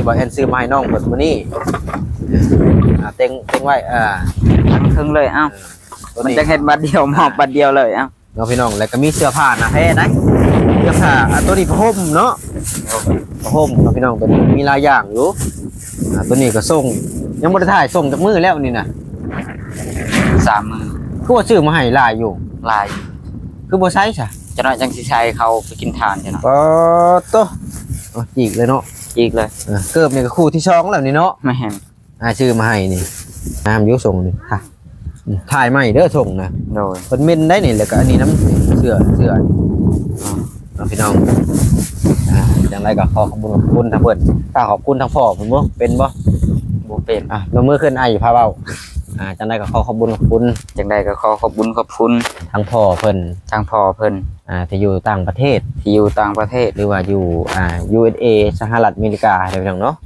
ที่บ่แอนซื้อมาให้น้องเพิ่นมื้อนี้เต็งไว้ทั้งครึ่งเลยเอ้ามันจะเห็นบัดเดียวหมอบบัดเดียวเลยเอ้าน้องพี่น้องแล้วก็มีเสื้อผ้านะแท้ได้เสื้อผ้าตัวนี้ผ้าห่มเนาะผ้าห่มน้องพี่น้องตัวนี้มีหลายอย่างอยู่ตัวนี้ก็ส่งยังบ่ได้ถ่ายส่งจากมือแล้วนี่น่ะ3 มื้อคือว่าซื้อมาให้หลายอยู่ลายคือบ่ใช้ซะจะน้อยจังสิใช้เขาไปกินทานจ้ะเนาะโตจีกเลยเนาะอีกเลยเกิบนี่ก็คู่ที่2แล้วนี่เนาะไม่เห็นซื้อมาให้นี่น้ำอยู่ส่งนี่ค่ะถ่ายใหม่เด้อส่งนะโดยเพิ่นเม่นได้นี่แล้วก็อันนี้น้ำเสื้อพี่น้องจังไรก็ขอขอบคุณทางเพิ่นถ้าขอบคุณทางพ่อเพิ่นบ่เป็นบ่เป็นเมื่อคืนไอ้พาเว้าจังไรก็ขอขอบคุณจังใดก็ขอขอบคุณทางพ่อเพิ่นที่อยู่ต่างประเทศหรือว่าอยู่USA สหรัฐอเมริกาเด้อพี่น้องเนาะ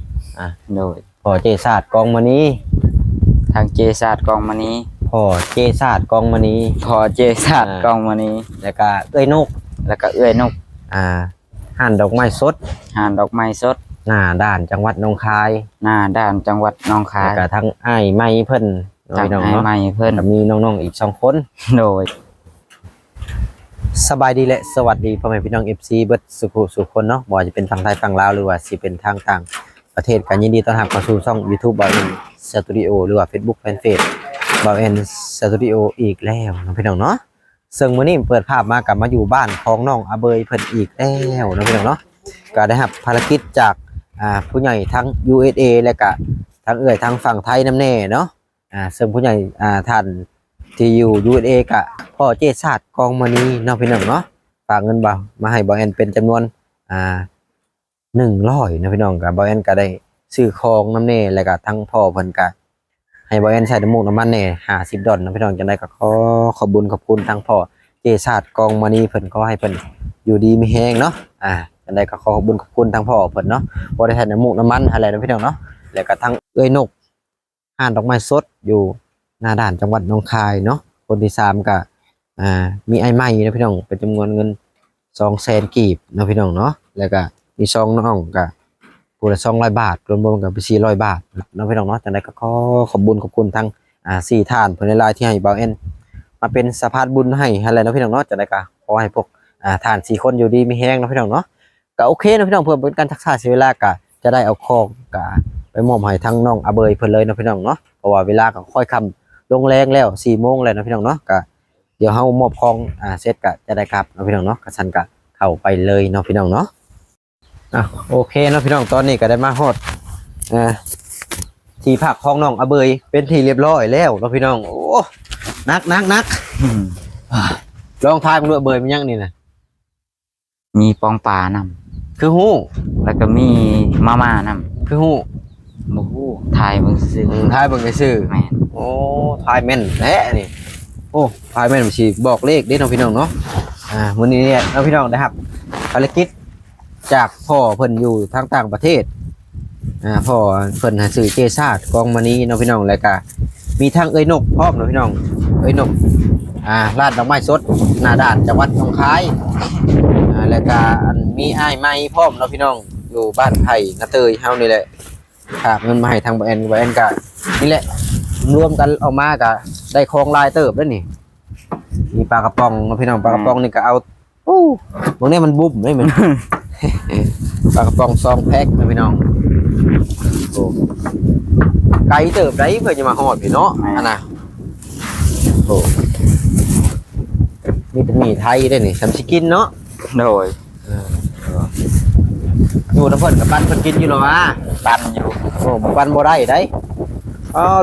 โดยพ่อเจศาสตร์กองมณีทางเจศาสตร์กองมณีพ่อเจศาสตร์กองมณีแล้วก็เอื้อยนกห่านดอกไม้สดหน้าด่านจังหวัดหนองคายแล้วก็ทั้งอ้ายไม้เพิ่นน้องมีน้องๆอีก2คนโดยสบายดีและสวัสดีพ่อแม่พี่น้อง FC เบิดสุคนเนาะบ่ว่าจะเป็นฝั่งไทยฝั่งลาวหรือว่าสิเป็นทางต่างประเทศกันยินดีต้อนรับเข้าสู่ช่อง YouTube บ่าวเอ็นสตูดิโอหรือว่า Facebook Fanpage บ่าวเอ็นสตูดิโออีกแล้วน้องพี่น้องเนาะซึ่งมื้อนี้เปิดภาพมากับมาอยู่บ้านของน้องอาเบยเพิ่นอีกแล้วน้องพี่น้องเนาะก็ได้รับภารกิจจากผู้ใหญ่ทั้ง USA และก็ทั้งทางฝั่งไทยนำแน่เนาะซึ่งผู้ใหญ่ท่านที่อยู่ USA ก็พ่อเจศาสตร์กองมณีน้องพี่น้องเนาะฝากเงินมาให้บ่าวเอ็นเป็นจำนวน100นะพี่น้องกับบ่าวเอ็นก็ได้ซื้อของน้ำแน่แล้วก็ทั้งพ่อเพิ่นก็ให้บ่าวเอ็นใช้น้ำมูกน้ำมันแน่$50นะพี่น้องจังได๋ก็ขอบคุณทั้งพ่อเจศาสตร์กองมณีเพิ่นก็ให้เพิ่นอยู่ดีมีแฮงเนาะจังได๋ก็ขอบคุณทั้งพ่อเพิ่นเนาะบ่ได้ใช้น้ำมูกน้ำมันอะไรนะพี่น้องเนาะแล้วก็ทั้งเอ้ยนกห่านดอกไม้สดอยู่หน้าด่านจังหวัดหนองคายเนาะคนที่3ก็มีไอ้ไม้นะพี่น้องเป็นจำนวนเงิน200,000กีบนะพี่น้องเนาะแล้วก็มี2น้องก็ผู้ละ200 บาทรวมๆกันเป็น400 บาทเนาะพี่น้องเนาะจังได๋ก็ขอบคุณทั้ง4ท่านเพิ่นหลายๆที่ให้บ่าวเอ็นมาเป็นสะพานบุญให้อะไรเนาะพี่น้องเนาะจังได๋ก็ขอให้พวกท่าน4คนอยู่ดีมีแฮงเนาะพี่น้องเนาะก็โอเคเนาะพี่น้องเพื่อเป็นการทักษะเสียเวลาก็จะได้เอาของก็ไปมอบให้ทั้งน้องอาเบยเพิ่นเลยเนาะพี่น้องเนาะเพราะว่าเวลาก็ค่อยค่ำลงแรงแล้ว4 โมงแล้วเนาะพี่น้องเนาะก็เดี๋ยวเฮามอบของเสร็จก็จะได้กลับเนาะพี่น้องเนาะก็ซั่นก็เข้าไปเลยเนาะพี่น้องเนาะโอเคเนาะพี่น้องตอนนี้ก็ได้มาฮอดที่พักของน้องอาเบยเป็นที่เรียบร้อยแล้วเนาะพี่น้องโอ้นักลองทายมันด้วยเบยมันยังนี่นะมีปองปลานำคือฮู้แล้วก็มีมาม่านำคือฮู้บ่ฮู้ทายเบิ่งซื่อทายเบิ่งซื่อแม่นโอ้ทายแม่นแท้นี่โอ้ทายแม่นสิบอกเลขเด้เนาะพี่น้องเนาะมื้อนี้เนี่ยเนาะพี่น้องได้ครับภารกิจจากพ่อเพิ่นอยู่ทางต่างประเทศพ่อเพิ่นซื้อเจศาสตร์กองมณีเนาะพี่น้องแล้วก็มีทางเอ้ยนกพร้อมเนาะพี่น้องเอ้ยนกลาดดอกไม้สดหน้าด่านจังหวัดหนองคายแล้วก็มีอ้ายไม้พร้อมเนาะพี่น้องอยู่บ้านไผ่นาเตยเฮานี่แหละฝากเงินมาให้ทางบ่แอนก็นี่แหละรวมกันเอามาก็ได้ของลายเติบแล้วนี่มีปลากระป๋องเนาะพี่น้องปลากระป๋องนี่ก็เอาพวกนี้มันบุ้มได้เหมือนปลากระป๋อง2 แพ็คนะพี่น้องโอ้ไก่เติบได้เพื่อจะมาหอดพี่เนาะนะโอ้นี่เป็นหมี่ไทยได้นี่ทำชิกินเนาะโดยอยู่น้ำเพิ่นกับปั้นเพิ่นกินอยู่หรอวะปั้นอยู่โอ้ปั้นบ่ได้ได้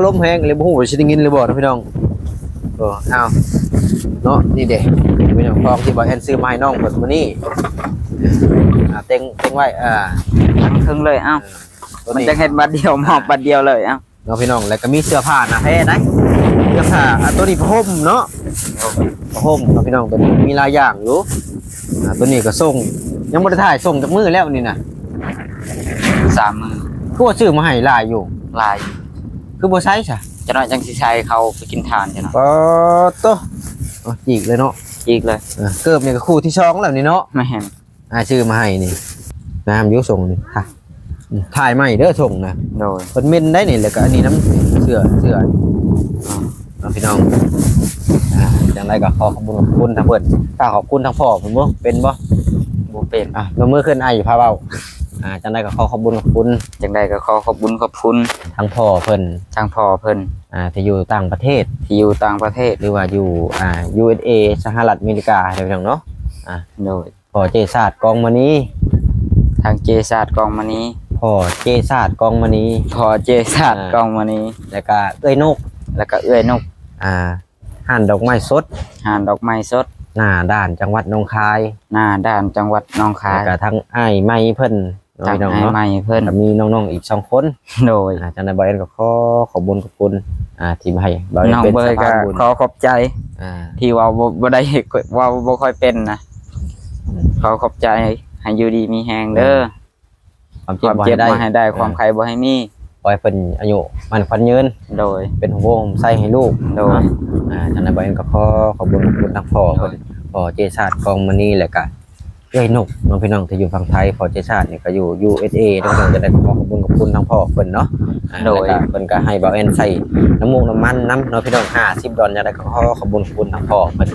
ล้มแห้งเลยบ่ฮู้ว่าสิได้กินหรือบ่นะพี่น้องเอาเนาะนี่เด้พี่น้องของที่บ่แอนซื้อมาให้น้องเพิ่นมื้อนี้เต็งไว้ทั้งครึ่งเลยเอ้ามันจะเห็นบัดเดียวหมอบบัดเดียวเลยเอ้าเนาะพี่น้องแล้วก็มีเสื้อผ้านะแท้ได้เสื้อผ้าตัวนี้ผ้าห่มเนาะผ้าห่มเนาะพี่น้องตัวนี้มีหลายอย่างอยู่ตัวนี้ก็ส่งยังบ่ได้ถ่ายส่งจากมือแล้วนี่น่ะ3 มื้อคือว่าซื้อมาให้หลายอยู่ลายคือบ่ใช้ซะจะน้อยจังสิใช้เขาไปกินทานจ้ะเนาะโตจีกเลยเนาะอีกเลยเกิบนี่ก็คู่ที่2แล้วนี่เนาะไม่เห็นซื้อมาให้นี่น้ำอยู่ส่งนี่ค่ะ ถ่ายใหม่เด้อส่งนะ โดย เพิ่นเม่นได้นี่แล้วก็อันนี้น้ำเสื้อน้องพี่น้องจังไดก็ขอขอบคุณทั้งเพิ่นถ้าขอบคุณทั้งพ่อเพิ่นบ่เป็นบ่ บ่เป็น ลงมือขึ้นไอ้พาเว้าจังไดก็ขอขอบคุณ จังใดก็ขอขอบคุณ ทั้งพ่อเพิ่น ทางพ่อเพิ่น ที่อยู่ต่างประเทศ ที่อยู่ต่างประเทศ หรือว่าอยู่USA สหรัฐอเมริกาเด้อพี่น้องเนาะ โดย พ่อเจศาสตร์กองมณี ทางเจศาสตร์กองมณี พ่อเจศาสตร์กองมณี พอเจศาสตร์กองมณี แล้วก็เอ้ยนก แล้วก็เอื้อยนก ห่านดอกไม้สด หานดอกไม้สด หน้าด้านจังหวัดหนองคาย หน้าด้านจังหวัดหนองคา แล้ว ย ก็ทั้งอ้ายไม้เพิ่นน้อง ทาง พี่น้อง ให้ เนาะ ใหม่เพิ่น ก็มีน้องๆอีก2คน โดย จังได๋บ่เอ็นก็ขอขอบคุณที่มาให้บ่เอ็น น้อง เป็น เบ สะ ยก็ พานบุญ ขอขอบใจ ที่ว่าบ่ได้ว่าบ่ค่อยเป็นนะขอขอบใจให้อยู่ดีมีแฮงเด้อ ความ ความ เจ็ เจ็ บบ บ่ บ่ ให้ ให้ ได้ ได้ความใครบ่ให้มี ขอให้เพิ่นอายุมั่นขวัญยืน โดย เป็นหัวโฮมใส่ให้ลูก โดย จังได๋บ่เอ็นก็ขอขอบคุณทั้งพ่อเพิ่นพ่อเจศาสตร์กองมณีแล้วก็เอ้ยนกน้องพี่น้องที่อยู่ฝั่งไทยพ่อเจศาสตร์นี่ก็อยู่ USA น้องพี่น้องจะได้ขอขอบคุณทั้งพ่อเพิ่นเนาะ โดย แล้วก็เพิ่นก็ให้บ่เอ็นใส่น้ำมูกน้ำมันน้ำเนาะพี่น้อง50 ดอลลาร์จะได้ขอขอบคุณทั้งพ่อเพิ่น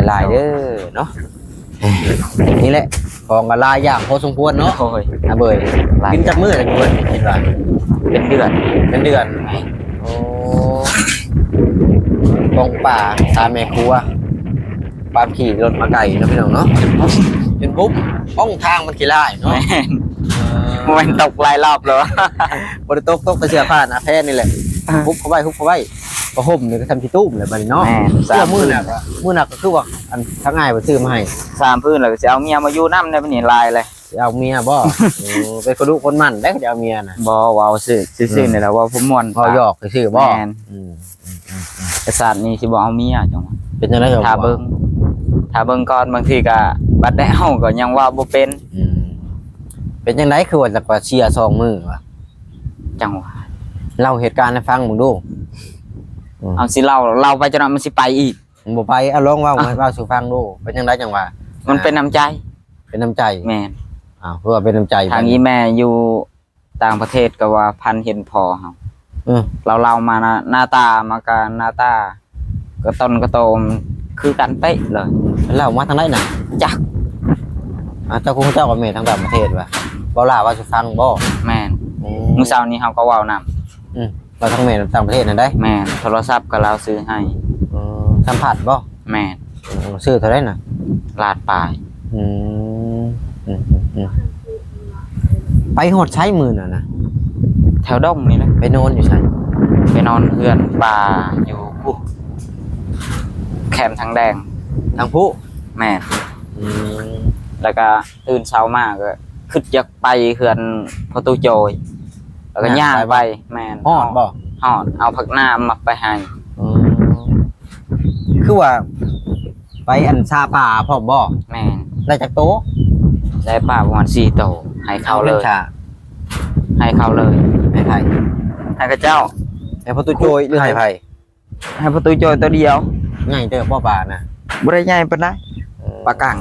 หลายๆเด้อเนาะนี่แหละของก็หลายอย่างพอสมควรเนาะ โอ้ย เบย หลาย กินจักมื้อจักเพิ่นคิดว่า เป็นเดือน เป็นเดือนโอ้ตรงป่าตามแม่ครัวปามขี่รถมาไก่เนาะพี่น้องเนาะจนปุ๊บป้องทางมันขี้ร้ายเนาะ แม่นมันตกหลายรอบแล้ว บริโตกกระเสือผ้านะแพ้นี่แหละฮุบเข้าไปก็ห่มนี่ก็ทำที่ตู้มเลยบัดนี้เนาะ แม่น เสื้อมือหนักก็คือว่าอันทั้งง่ายไปซื้อมาให้ 3พื้นแล้วก็สิเอาเมียมาอยู่นำได้บัดนี้ลายเลย สิเอาเมียบ่เป็นคนดุคนมันได้ก็จะเอาเมียน่ะ บ่เว้าซื่อๆนี่แหละว่าผมม่วน พอหยอกซื่อบ่ แม่น กษัตริย์นี่สิบ่เอาเมียจังหวะ เป็นจังได๋ ถ้าเบิ่งก่อนบางทีก็บัดได้เฮาก็ยังว่าบ่เป็น เป็นจังได๋คือว่าจะเชียร์2มื้อวะ จังหวะ เล่าเหตุการณ์ให้ฟังมึงดู เอาสิเล่าไปจนว่ามันสิไปอีก มึงบ่ไปเอาลองเว้าให้เว้าสู่ฟังดูเป็นจังได๋จังว่า มันเป็นน้ำใจ เป็นน้ำใจ แม่น เพื่อเป็นน้ำใจ ทางอีแม่อยู่ต่างประเทศก็ว่าพันเห็นพอเฮา เออ เรามานะหน้าตามาก็หน้าตาก็ต้นก็โตมคือกันเป๊ะเลย เล่ามาทางไหนน่ะ จัก เจ้าคุณเจ้ากับแม่ทางต่างประเทศว่ะบ่ล่าว่าสู่ฟังบ่ แม่นมื้อเช้านี้เฮาก็เว้านํ เราทั้งแม่ต่างประเทศนั่นได้ แม่นโทรศัพท์ก็เราซื้อให้ สัมผัสบ่ แม่น ซื้อเท่าไหร่น่ะ ลาดปลาย ไปหดใช้มือน่ะนะ แถวดงนี่แหละ ไปนอนอยู่ใช่ ไปนอนเพื่อนป่าอยู่แคมป์ทางแดง ทางผู้ แม่นแล้วก็ตื่นเช้ามาก็ขึ้นอยากไปเขื่อนประตูโจยแล้วก็ย่างไปแม่น ฮอดบ่ ฮอดเอาผักน้ำมาไปให้ คือว่า ไปอันซาป่าพร้อมบ่ แม่น ได้จากโต๊ะ ได้ป่าประมาณ4โตวให้เขาเลย ชา ให้เขาเลย ให้ไผ ให้กับเจ้า ให้ประตูโจยหรือให้ไผ ให้ประตูโจยตัวเดียว ใหญ่เด้อบ่ป่าน่ะ บ่ได้ใหญ่ปานใดปลากัง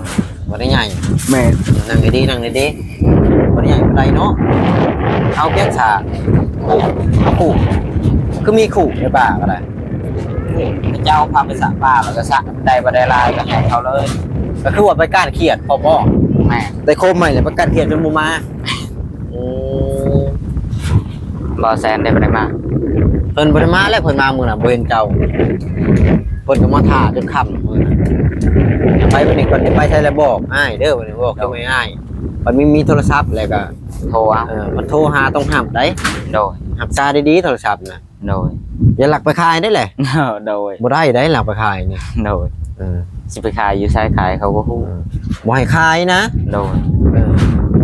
บ่ได้ใหญ่ แม่น นั่งดีๆนั่งดีๆบ่ได้ใหญ่ปานใดเนาะเอาแก้ชาขู่คือมีขู่ในป่าก็ได้ เจ้าพาไปสระป่าแล้วก็สระได้บ่ได้ลายก็ให้เขาเลย ก็คือว่าไปก้านเขียดพอบ่ แม่น ได้โคมใหม่เลยไปก้านเขียดจนบ่มา บ่แซนได้บ่ได้มา เพิ่นบ่ได้มาแล้วเพิ่นมามื้อน่ะบ่เห็นเจ้าเพิ่นก็มาท่าจนค่ำมื้อน่ะไปวันนี้ก่อนสิไปใช้แล้วบอกอ้ายเด้อวันนี้บอกจะไม่อ้ายมันมีโทรศัพท์แล้วก็ โทรเอา มันโทรหาต้องหับได้ โดย หับซาดีๆโทรศัพท์น่ะ โดย อย่าหลักไปขายได้แหละ โดย บ่ได้ได้หลักไปขายนี่ โดย เออ สิไปขายอยู่ซ้ายขายเขาก็ฮู้ บ่ให้ขายนะ โดย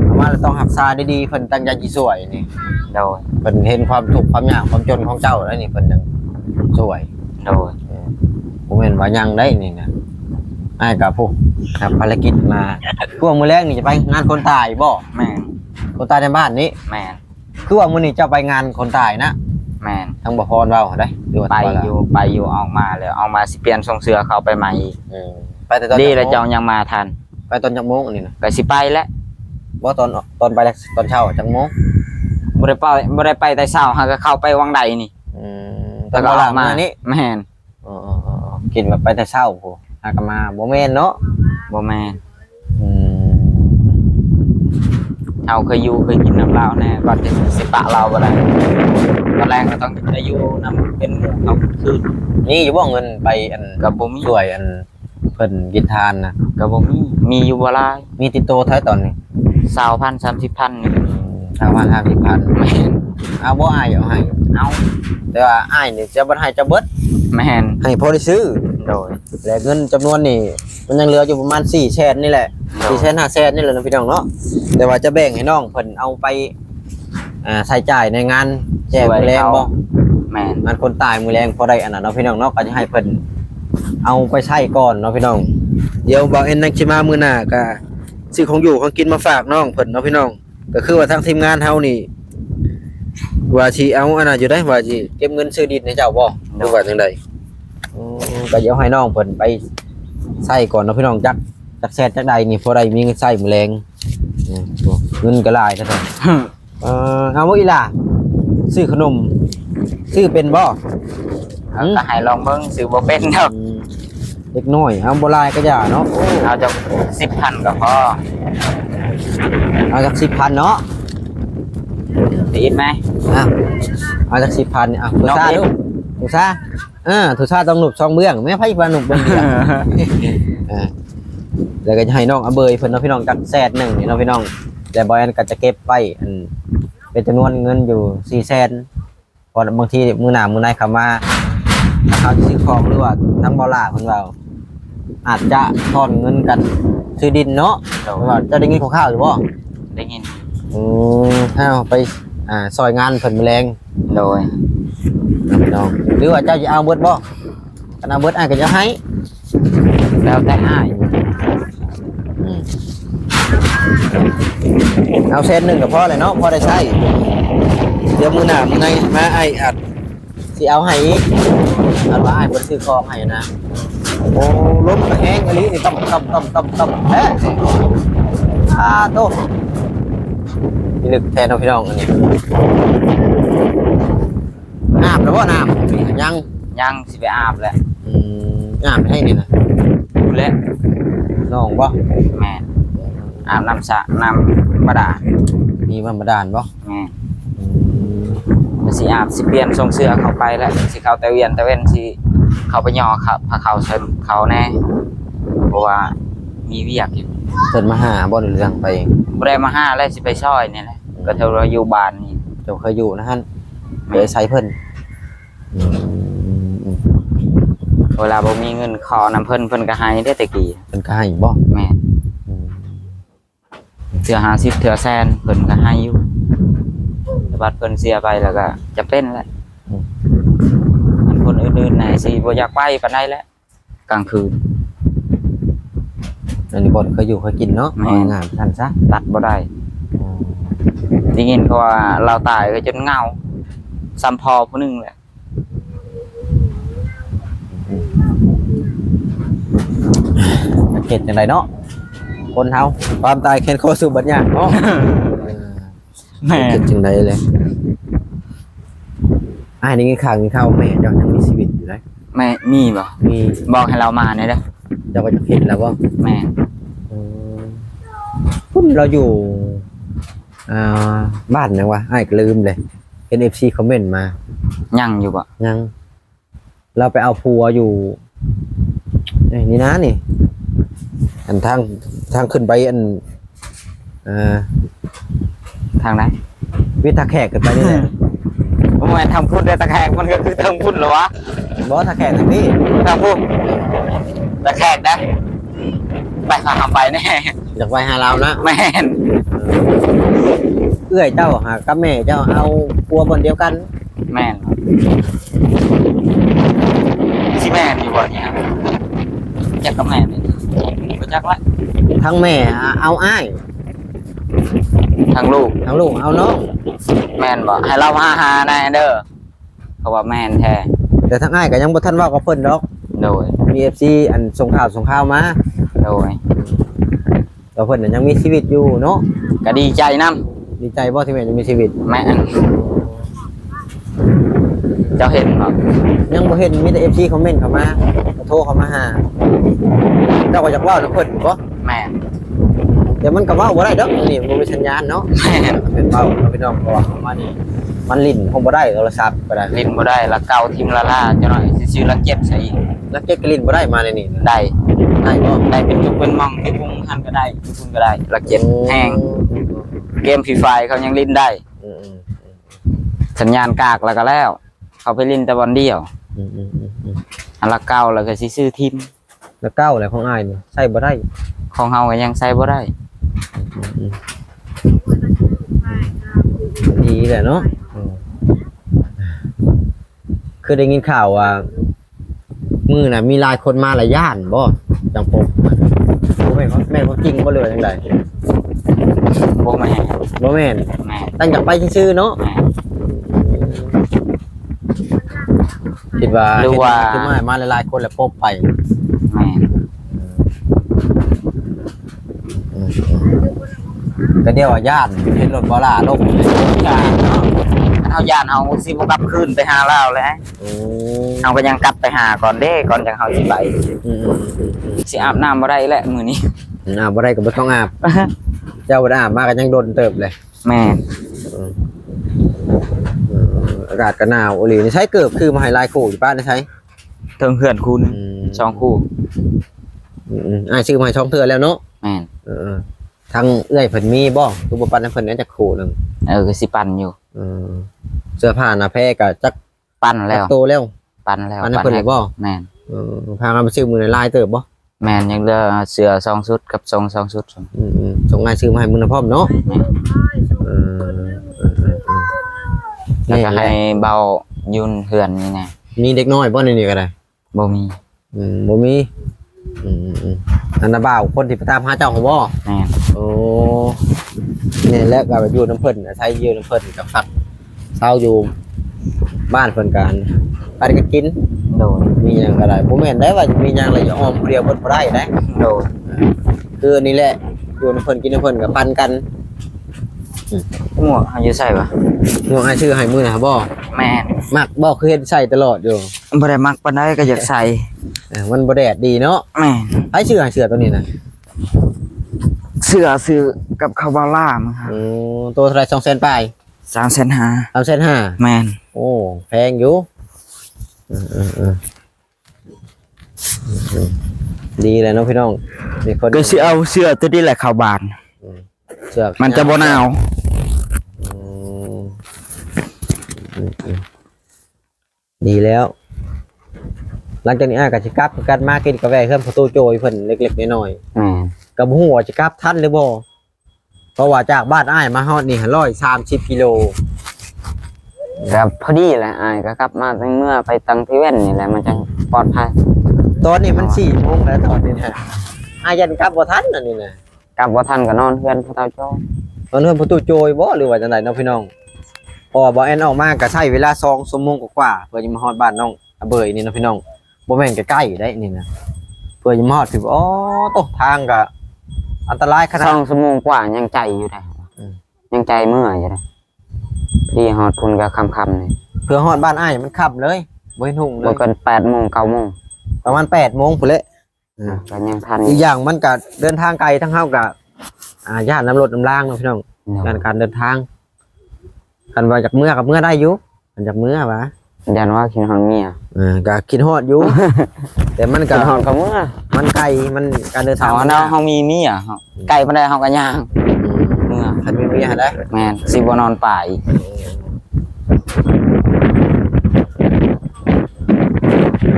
เพราะว่าเราต้องหับซาดีๆเพิ่นตั้งใจสิสวยนี่ โดย เพิ่นเห็นความทุกข์ความยากความจนของเจ้าแล้วนี่เพิ่นจังสวย โดย ผมเห็นว่ายังได้นี่นะไอ้กับพวกครับภารกิจมาพวกมื้อแรกนี่จะไปงานคนตายบ่ แม่น คนตายในบ้านนี้ แม่น คือว่ามื้อนี้จะไปงานคนตายนะ แม่น ทั้งบ่พรเว้าได้หรือว่า ไปอยู่ออกมาแล้วเอามาสิเปลี่ยนทรงเสื้อเขาไปใหม่อีก ไปแต่ตอน ดีแล้วเจ้ายังมาทัน ไปตอนจักโมงอันนี้นะ ก็สิไปแล้ว บ่ตอนไปแล้วตอนเช้าจักโมง บ่ได้ไปแต่เช้าหาก็เข้าไปวังใดนี่ แต่ก็ออกมานี่ แม่น อ๋อกินแบบไปแต่เช้าโหหากนมาบ่แม่นเนาะ บ่แม่น อืม เฮาเคยกินน้ำลาวแน่ก่อนจะสิปะเราบ่ได้ตอนแรกก็ต้องได้อยู่นำเป็นหมู่เขาคืน นี่อยู่บ่เงินไปอัน ก็บ่มี ช่วยอันเพิ่นกินทานนะ ก็บ่มีอยู่บ่หลาย มีติดโตท้ายตอนนี้ 20,000 30,000นี่ ทางวัน50,000 แม่น เอาบ่อ้ายเอาให้ เอา แต่ว่าอ้ายนี่จะบ่ให้จะเบิด แม่น ให้พอได้ซื้อ โดย และเงินจำนวนนี่มันยังเหลืออยู่ประมาณ400,000นี่แหละ400,000 500,000นี่แหละนะพี่น้องเนาะแต่ว่าจะแบ่งให้น้องเพิ่นเอาไปใช้จ่ายในงานแจกมื้อแรงบ่ แม่น งานคนตายมื้อแรงพอได้อันนั้นเนาะพี่น้องเนาะก็จะให้เพิ่นเอาไปใช้ก่อนเนาะพี่น้องเดี๋ยวบ่าวเอ็นนังสิมามื้อหน้าก็ซื้อของอยู่ของกินมาฝากน้องเพิ่นเนาะพี่น้องก็คือว่าทางทีมงานเฮานี่ว่าสิเอาอันน่ะอยู่ได้ว่าสิเก็บเงินซื้อดินให้เจ้าบ่หรือว่าจังไดก็เดี๋ยวให้น้องเพิ่นไปใช้ก่อนเนาะพี่น้องจักแซ่จักใดนี่พอได้มีเงินใช้มื้อแรงเงินก็หลายซะเด้อเอาบ่อีหล่ะซื้อขนมซื้อเป็นบ่ ก็ให้ลองเบิ่งซื้อบ่เป็นดอก เล็กน้อยเอาบ่หลายก็อย่าเนาะ เอาจัก10,000ก็พอ เอาจัก10,000เนาะ ติดไหม เอาจัก10,000นี่ทุ น้อง ซ่า เอ็ม ลูกทุซ่าทุซ่าต้องหนุบ2เบื้องแม่ไผว่าหนุบเบื้องเดียวแล้วก็จะให้น้องเอาเบยเพิ่นเนาะพี่น้องจักแสนหนึงนี่เนาะพี่น้องแต่บ่แอนก็จะเก็บไว้เป็นจำนวนเงินอยู่400,000พอบางทีมื้อหน้ามื้อไหนเข้ามาเขาจะซื้อของหรือว่าทั้งบ่ล่าเพิ่นว่าอาจจะทอนเงินกันซื้อดินเนาะว่าจะได้เงินของข้าวหรือบ่ ได้ยิน เอาไปซอยงานเพิ่นแมลง โดย พี่น้องหรือว่าเจ้าจะเอาเบิดบ่กันเอาเบิดอ้ายก็จะให้ แล้วแต่อ้าย เอาเซนหนึ่งก็พอเลยเนาะพอได้ใช้เดี๋ยวมื้อหน้ามื้อไหนมาอ้ายอัดสิเอาให้อีกอัดว่าอ้ายบ่ได้ซื้อของให้นะโอ้ลมก็แห้งอันนี้นี่ต้มแท้โตพี่ลึกแทนเอาพี่น้องอันนี้อาบแล้วบ่น้ำยัง ยังสิไปอาบแหละ อาบให้นี่นะ พูดแล้ว น้องบ่ แม่อาบน้ำสระน้ำบาดาล มีธรรมดานบ่ แม่ก็สิอาบสิเปลี่ยนทรงเสื้อเข้าไปแล้วสิเข้าแต่เวียนแต่เว้นสิเข้าไปย่อครับพาเขาใส่เขาแน่เพราะว่ามีเวียกอยู่ เพิ่นมาหาบ่หรือเรื่องไป บ่ได้มาหาแล้วสิไปช่อยนี่แหละก็เท่าเราอยู่บ้านนี่ เจ้าเคยอยู่นะฮั่นเดี๋ยวใช้เพิ่น เวลาบ่มีเงินขอน้ำเพิ่นก็ให้ได้แต่กี้ เพิ่นก็ให้บ่ แม่เทื่อ50เทื่อแสนเพิ่นก็ให้อยู่แต่บัดเพิ่นเสียไปแล้วก็จะเป็นแหละอันคนอื่นๆไหนสิบ่อยากไปปานใดแล้วกลางคืน อันนี้บ่เคยอยู่เคยกินเนาะ แม่ เอางานท่านซะ ตัดบ่ได้ได้ยินเขาว่าเราตายก็จนเหงาซ้ำพอผู้หนึงแหละ เฮ็ดจังไดเนาะคนเฮาความตายแค่นข้อสู่บัดยากเนาะ แม่ เฮ็ดจังไดเลยอ้ายนี่กินข้าวแม่เจ้ายังมีชีวิตอยู่เลย แม่มีบ่ มี บอกให้เรามาหน่อยเด้อ เจ้าก็จะเห็นแล้วบ่ แม่ พุ่นเราอยู่บ้านยังวะอ้ายก็ลืมเลย NFC คอมเมนต์มา ยังอยู่บ่ ยังเราไปเอาพัวอยู่นี่นะนี่อันทางขึ้นไปอันทางไหน วิทาแขกขึ้นไปนี่แหละ บ่แม่นทางพุทธได้ตะแคงมันก็คือทางพุทธเหรอวะ บอสทาแขกทางนี้ ทางพุทธตะแคงได้ไปหาไปแน่ อยากไปหาเรานะ แม่น เอื้อยเจ้าหากับแม่เจ้าเอาพัวบนเดียวกัน แม่นสิแม่นอยู่บ่เนี่ยจักกับแม่นนี่บ่จักละ ทั้งแม่เอาอ้าย ทางลูก ทั้งลูกเอาน้อง แม่นบ่ให้เราหาแน่เด้อเขาว่าแม่นแท้ แต่ทั้งอ้ายก็ยังบ่ทันเว้ากับเพิ่นดอก โดย มี FC อันส่งข่าวมา โดย แต่เพิ่นน่ะยังมีชีวิตอยู่เนาะ ก็ดีใจนํ ดีใจบ่ที่แม่ยังมีชีวิต แม่นเจ้าเห็นบ่ ยังบ่เห็นมีแต่ FC คอมเมนต์เข้ามาโทรเข้ามาหาเจ้าก็อยากเว้านำเพิ่นบ่ แม่น เดี๋ยวมันก็เว้าบ่ได้ดอกนี่บ่มีสัญญาณเนาะ แม่น เป็นเว้าเราพี่น้องก็ว่าเข้ามานี่มันลิ้นคงบ่ได้โทรศัพท์ก็ได้ ลิ้นบ่ได้ละเก่าทิมละล่าเจ้าหน่อยสิซื้อละเก็บใส่อีก แล้วเก็บกลิ้นบ่ได้มาในนี่นะ ได้ ได้บ่ ได้เป็นทุกเป็นมองที่พุงหันก็ได้ทุกพุงก็ได้ละเก็บแห้งเกมฟรีไฟเขายังลิ้นได้ อืม สัญญาณกากแล้วก็แล้ว เขาไปลิ้นแต่บอลเดียว อืม อันละเก่าแล้วก็สิซื้อทิม แล้วเก้าอะไรของอ้ายนี่ใช้บ่ได้ ของเฮาก็ยังใส่บ่ได้ ดีแหละเนาะคือได้ยินข่าวว่ามือน่ะมีหลายคนมาหลายย่านบ่จังปกบ่แม่นแม่นเขาจริงบ่เลยจังได บ่แม่น บ่แม่น แม่น ตั้งอยากไปซื่อๆเนาะ แม่น คิดว่า หรือว่า คือมาหลายๆคนแล้วปบไป แม่น ก็เดียวว่าย่านเห็นรถบ่ล่าลง จ้าเนาะเฮาย่านเฮาสิบ่กลับคืนไปหาลาวแล้ว อื เฮาก็ยังกลับไปหาก่อนเด้ก่อนจังเฮาสิไป ม สิอาบน้ำบ่ได้แล้วมื้อนี้ อาบบ่ได้ก็บ่ต้องอาบเจ้าบ่ได้อาบมาก็ยังโดนเติบเลย แม่ อากาศก็หนาวอีหลีนี่ใช้เกือบคือมาให้ลายคู่อยู่บ้านได้ใช้ เทิงเฮือนคุณสองคู่ อ้ายซื้อมาให้ช่องเทื่อแล้วเนาะ แม่น ทางเอื้อยเพิ่นมีบ่คือบ่ปันให้เพิ่นเนี่ยจักคู่หนึง ก็สิปั่นอยู่ เสื้อผ้าหน้าแพรก็จัก ปั่นแล้ว โตแล้ว ปั่นแล้ว ปั่นให้เพิ่นเลยบ่ แม่น พากันไปซื้อมือในลายเติบบ่ แม่นยังเหลือเสื้อ2ชุดกับทรง2ชุด ส่งงานซื้อมาให้มึงนะพร้อมเนาะ แม่นแล้วก็ให้เบายุ่นเฮือนนี่แน่ มีเด็กน้อยบ่ในนี่ก็ได้ บ่มี บ่มีอันน่ะบ่าวคนที่ไปตามหาเจ้าของบ่ แม่น โอ้นี่แหละก็ไปอยู่น้ำเพิ่นอาศัยอยู่น้ำเพิ่นกับพักเช้าอยู่บ้านเพิ่นกันไปก็กิน โดย มีหยังก็ได้บ่แม่นได้ว่ามีหยังแล้วจะอ้อมผู้เดียวเพิ่นบ่ได้นะ โดย คือนี่แหละอยู่น้ำเพิ่นกินน้ำเพิ่นก็ปันกัน หมวกเฮาอยู่ใส่บ่ น้องอ้ายชื่อให้มื้อน่ะบ่ แม่น มักบ่คือเฮ็ดใส่ตลอดอยู่ บ่ได้มักปานใดก็อยากใส่ มันบ่แดดดีเนาะ แม่น ไผชื่อให้เสื้อตัวนี้น่ะ เสื้อซื้อกับคาวาล่ามั้งครับ ตัวเท่าไหร่200,000ปลาย 3,500 3,500,000 แม่น โอ้แพงอยู่ดีเลยเนาะพี่น้องมีคน ก็สิเอาเสื้อตัวนี้แหละเข้าบ้าน เสื้อ มันจะบ่หนาว ดีแล้ว หลังจากนี้ก็สิกลับกันมากินกาแฟเพิ่มประตูโจยเพิ่นเล็กๆน้อย ก็บ่ฮู้ว่าจะกลับทันหรือบ่เพราะว่าจากบ้านอ้ายมาฮอดนี่130กิโล ก็พอดีแหละอ้ายก็กลับมาตั้งเมื่อไปตังที่เว้นนี่แหละมันจังปลอดภัย ตอนนี้มัน4 โมงแล้วตอนนี้นะอ้ายยันกลับบ่ทันอันนี้นะ กลับบ่ทันก็นอนเพื่อนผู้เฒ่าโจ้ ตอนเพิ่นประตูโจยบ่หรือว่าจังไดเนาะพี่น้องเพราะว่าบ่แอนออกมาก็ใช้เวลา2 ชั่วโมงกว่าๆเพื่อจะมาฮอดบ้านน้องอาเบยนี่เนาะพี่น้องบ่แม่นใกล้ๆได้นี่นะเพื่อจะมาฮอดคืออ๋อตกทางก็อันตรายขนาด 2ชั่วโมงกว่ายังใจอยู่ได้ยังใจเมื่อยอยู่ได้พี่ฮอดพุ่นก็ค่ำๆนี่ เพื่อฮอดบ้านอ้ายมันค่ำเลยบ่เห็นหุ่งเล บ่ ย เกิน8โมง9โมง ประมาณ8 โมงพุ่นแหละ ก็ยังทัน อีกอย่างมันก็เดินทางไกลทั้งเฮากับย่านน้ำรถน้ำรางเนาะพี่น้องการเดินทางกันว่าจากเมื่อกับเมื่อได้อยู่กันจากเมื่อวะ ยันว่าคิดฮอดเมีย ก็คิดฮอดอยู่ แต่มันก็ คิดฮอดกับเมื่อ มันไกลมันการเดินทา ถางมว่าเฮามีเมียเฮาไกลปานใดเฮาก็ย่างเมื่อ คันมีเมียได้ แม่นสิบ่นอนป่าอีก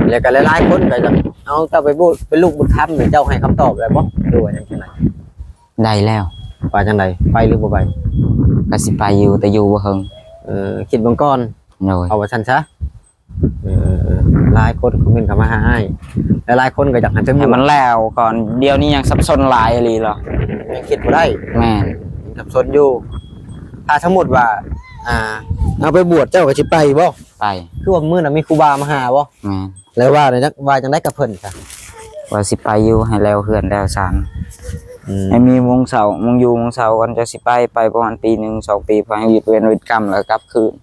แล้วก็หลายๆคนก็จะเอาเจ้าไปบูดเป็นลูกบุญธรรมหรือเจ้าให้คำตอบเลยบ่ดูว่าจังได ได้แล้ว ว่าจังไดไปหรือบ่ไป ก็สิไปอยู่แต่อยู่บ่เฮิง คิดเบิ่งก่อน โดย เอาว่าซั่นซะหลายคนคอมเมนต์เข้ามาหาอ้ายหลายๆคนก็อยากให้เป็น ให้มันแล้วก่อนเดี๋ยวนี้ยังสับสนหลายอีหลีเหรอ ยังคิดบ่ได้ แม่น สับสนอยู่ ถ้าสมมุติว่า เอาไปบวชเจ้าก็สิไปบ่ ไป คือว่ามื้อน่ะมีครูบามาหาบ่ แม่น แล้วว่าจังได๋กับเพิ่นจ้ะ ว่าสิไปอยู่ให้แล้วเฮือนแล้วซาน ให้มีวงเสาร์วงอยู่วงเสาร์กันจะสิไปประมาณปีหนึ่ง2 ปีพอให้หยุดเว้นวิกรรมแล้วกลับคืน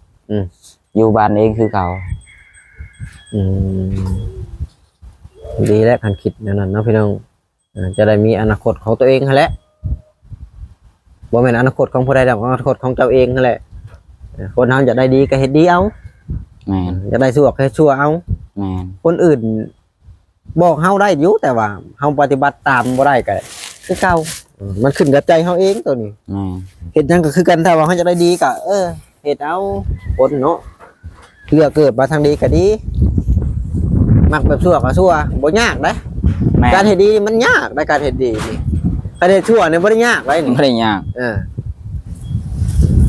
อยู่บ้านเองคือเก่าดีแล้วคันคิดอย่างนั้นเนาะพี่น้องจะได้มีอนาคตของตัวเองนั่นแหละบ่แม่นอนาคตของผู้ใดดอกอนาคตของเจ้าเองนั่นแหละคนเฮาจะได้ดีก็เฮ็ดดีเอาแม่นจะได้ชั่วก็เฮ็ดชั่วเอาแม่นคนอื่นบอกเฮาได้อยู่แต่ว่าเฮาปฏิบัติตามบ่ได้ก็คือเก่ามันขึ้นกับใจเฮาเองตัวนี้เฮ็ดหยังก็คือกันถ้าว่าเฮาจะได้ดีก็เฮ็ดเอาคนเนาะเลือกเกิดมาทางดีก็ดีมักแบบชั่วก็ชั่วบ่ยากเด้การเฮ็ดดีมันยากในการเฮ็ดดีนี่การเฮ็ดชั่วนี่บ่ได้ยากไว้นี่บ่ได้ยาก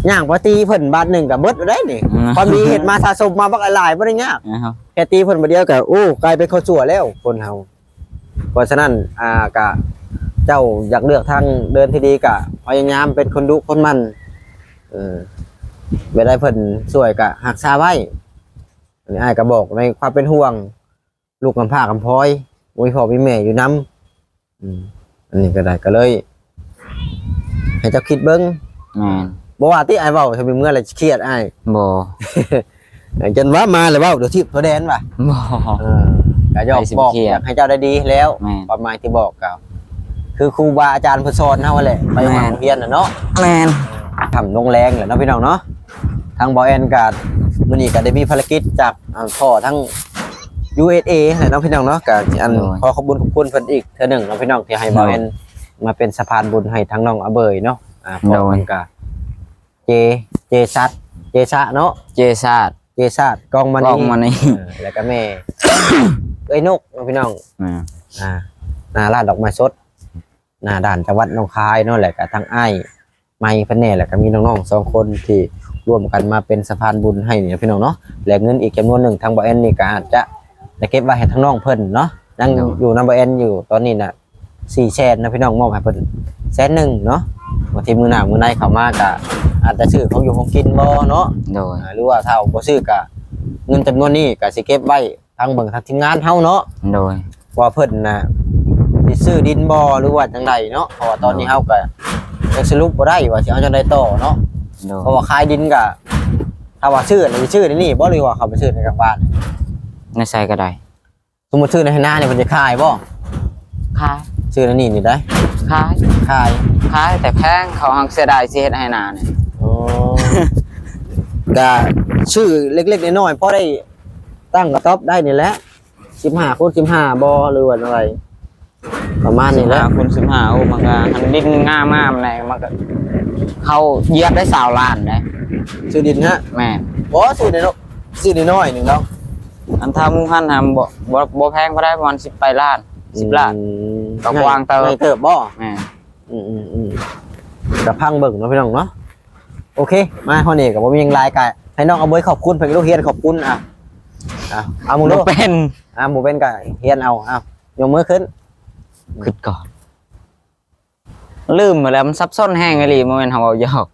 ยากบ่ตีเพิ่นบาทนึงก็เบิดได้นี่ความดีเฮ็ดมาสะสมมาบักหลายบ่ได้ยากแค่ตีเพิ่นบ่เดียวก็กลายเป็นคนชั่วแล้วคนเฮาเพราะฉะนั้นก็เจ้าอยากเลือกทางเดินที่ดีก็พยายามเป็นคนดุคนมันเวลาเพิ่นช่วยก็รักษาไว้อันนี้อ้ายก็บอกในความเป็นห่วงลูกกำพร้ากำพร้อยมีพ่อมีแม่อยู่นำอันนี้ก็ได้ก็เลยให้เจ้าคิดเบิ่งบ่ว่าที่อ้ายเว้าถ้ามีเมื่อไรเครียดอ้ายบ่จนว่ามาแล้วเว้าเดี๋ยวที่ตัวแดนว่ะบ่ก็ยอมบอกอยากให้เจ้าได้ดีแล้วประมาณที่บอกก็คือครูบาอาจารย์เพิ่นสอนเฮาแหละไปโรงเรียนน่ะเนาะแม่นทำลงแรงแหละเนาะพี่น้องเนาะทางบ่แอนก็มื้อนี้ก็ได้มีภารกิจจากพ่อทั้ง USA แหละเนาะพี่น้องเนาะก็ขอขอบคุณเพิ่นอีกเทื่อนึงเนาะพี่น้องที่ให้บ่แอนมาเป็นสะพานบุญให้ทั้งน้องอเบยเนาะพ่อเพิ่นก็เจซะเนาะเจซาดกองมันนี่แล้วก็แม่นกพี่น้องหน้าร้านดอกไม้สดหน้าด่านจังหวัดหนองคายเนาะแหละก็ทั้งอ้ายไม้เพิ่นแน่แหละก็มีน้องๆ2คนที่ร่วมกันมาเป็นสะพานบุญให้เนี่ยพี่น้องเนาะและเงินอีกจำนวนหนึ่งทางบ่แอนนี่ก็อาจจะได้เก็บไว้ให้ทั้งน้องเพิ่นเนาะยังอยู่นำบ่แอนอยู่ตอนนี้น่ะ400,000นะพี่น้องมอบให้เพิ่น100,000เนาะบางทีมื้อหน้ามื้อในเข้ามาก็อาจจะซื้อของอยู่ของกินบ่เนาะหรือว่าถ้าบ่ซื้อก็เงินจำนวนนี้ก็สิเก็บไว้ทางเบิ่งทางทีมงานเฮาเนาะว่าเพิ่นน่ะสิซื้อดินบ่หรือว่าจังไดเนาะเพราะว่าตอนนี้เฮาก็ยังสรุปบ่ได้ว่าสิเอาจังไดต่อเนาะเพราะว่าขายดินก็ถ้าว่าซื้อนี่บ่หรือว่าเขาไปซื้อในกลางบ้านในไสก็ได้สมมุติซื้อในนาเนี่ยเพิ่นจะขายบ่ขายซื้อในนี่ได้ขายแต่แพงเขาหักเสียดายสิเฮ็ดให้นาเนี่ยก็ชื่อเล็กๆน้อยๆพอได้ตั้งกระต๊อบได้นี่แหละ15 คูณ 15บ่หรือว่าอะไรประมาณนี้แหละคูณ 15โอ้มันก็หันดินงามๆแหละมันก็เขาเหยียบได้20 ล้านได้ซื้อดินฮะแม่บ่ซื้อน้อยนึงเนาะอันทามุหันทำบ่แพงบ่ได้ประมาณ10 ล้าน10 ล้านก็วางเติบบ่แม่กับพังเบิ่งเนาะพี่น้องเนาะโอเคมาข้อนี้ก็บ่มีหยังหลายก็ให้น้องเอาเบยขอบคุณเพิ่นลูกเฮียนขอบคุณเอามึงดูเป็นหมู่เป็นก็เฮียนเอายกมือขึ้นก่อนลืมไปแล้วมันซับซ้อนแห้งอีหลีบ่แม่นเฮาเอาหยอก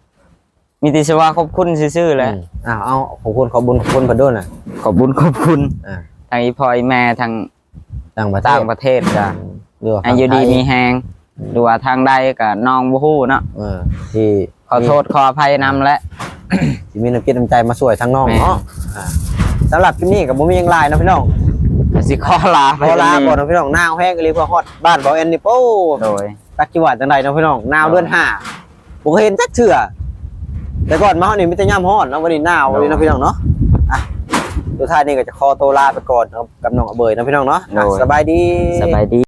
มีแต่สิว่าขอบคุณซื่อๆแหละเอาขอบคุณเพิ่นด้วยน่ะขอบคุณทางอีพ่ออีแม่ทางต่างประเทศจ้ะอายุดีมีแฮงดูว่าทางใดก็น้องบ่ฮู้เนาะที่ขอโทษขออภัยนำและที่มีน้ำจิตน้ำใจมาช่วยทางน้องเนาะสำหรับคลิปนี้ก็บ่มีหยังหลายนะพี่น้องสิขอลาก่อนนะพี่น้องหนาวแห้งอีหลีพอฮอดบ้านบ่แอนนี่โป้โดยตักจิว่าจังได๋เนาะพี่น้องหนาวเดือน5บ่เคยเห็นจักเทื่อแต่ก่อนมาเฮานี่มีแต่ยามร้อนเนาะวันนี้หนาวเลยนะพี่น้องเนาะสุดท้ายนี่ก็จะขอตัวลาไปก่อนกับน้องอเบยนะพี่น้องเนาะสบายดี